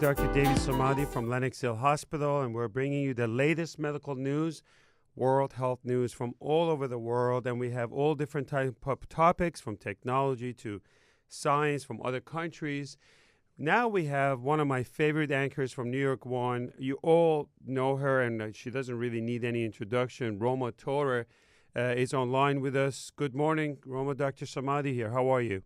Dr. David Samadi from Lenox Hill Hospital, and we're bringing you the latest medical news, world health news from all over the world. And we have all different type of topics, from technology to science from other countries. Now we have one of my favorite anchors from New York One. You all know her, and she doesn't really need any introduction. Roma Torre is online with us. Good morning, Roma. Dr. Samadi here. How are you?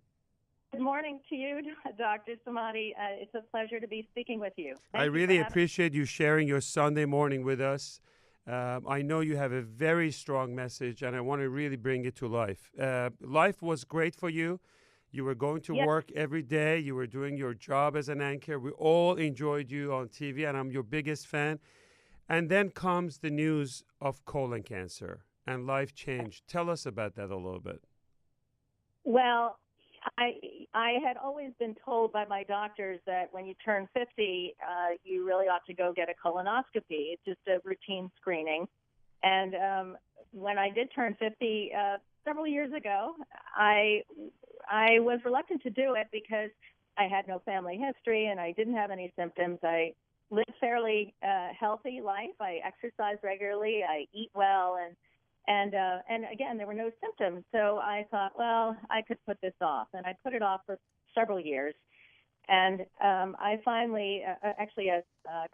Good morning to you, Dr. Samadi. It's a pleasure to be speaking with you. I really appreciate you sharing your Sunday morning with us. I know you have a very strong message, and I want to really bring it to life. Life was great for you. You were going to work every day. You were doing your job as an anchor. We all enjoyed you on TV, and I'm your biggest fan. And then comes the news of colon cancer, and life changed. Tell us about that a little bit. Well, I had always been told by my doctors that when you turn 50, you really ought to go get a colonoscopy. It's just a routine screening. And when I did turn 50 several years ago, I was reluctant to do it because I had no family history and I didn't have any symptoms. I lived fairly healthy life. I exercise regularly. I eat well, and again, there were no symptoms. So I thought, well, I could put this off. And I put it off for several years. And I finally, actually, a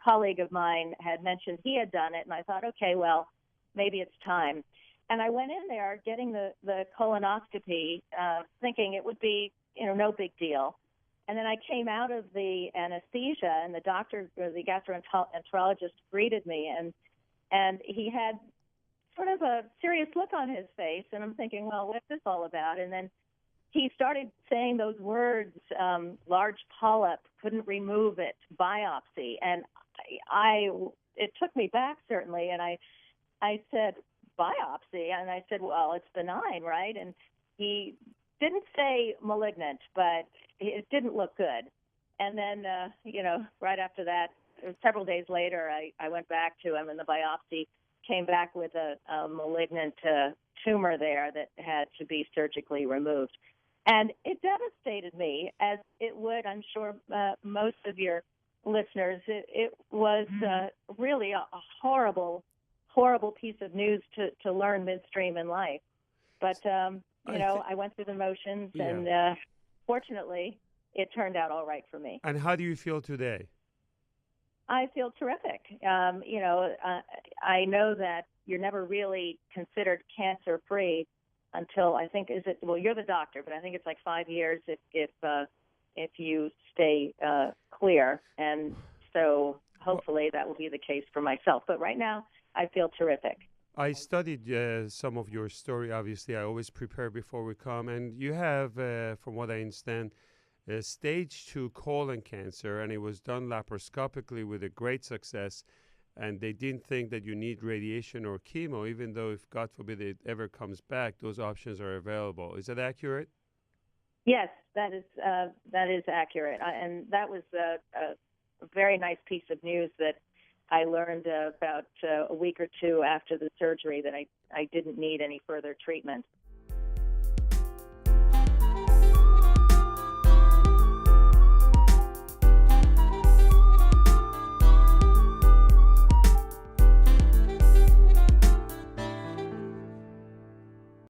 colleague of mine had mentioned he had done it. And I thought, okay, well, maybe it's time. And I went in there getting the colonoscopy, thinking it would be, no big deal. And then I came out of the anesthesia, and the doctor, or the gastroenterologist, greeted me. And he had sort of a serious look on his face, and I'm thinking, well, what's this all about? And then he started saying those words, large polyp, couldn't remove it, biopsy. And it took me back, certainly, and I said, biopsy? And I said, well, it's benign, right? And he didn't say malignant, but it didn't look good. And then, right after that, several days later, I went back to him, and the biopsy came back with a malignant tumor there that had to be surgically removed. And it devastated me, as it would, I'm sure, most of your listeners. It was really a horrible piece of news to learn midstream in life. But, I went through the motions, and fortunately, it turned out all right for me. And how do you feel today? I feel terrific. I know that you're never really considered cancer-free until, I think, you're the doctor, but I think it's like 5 years if you stay clear. And so hopefully that will be the case for myself. But right now, I feel terrific. I studied some of your story, obviously. I always prepare before we come. And you have, from what I understand, stage 2 colon cancer, and it was done laparoscopically with a great success. And they didn't think that you need radiation or chemo, even though, if God forbid it ever comes back, those options are available. Is that accurate? Yes, that is accurate. And that was a very nice piece of news that I learned about a week or two after the surgery, that I didn't need any further treatment.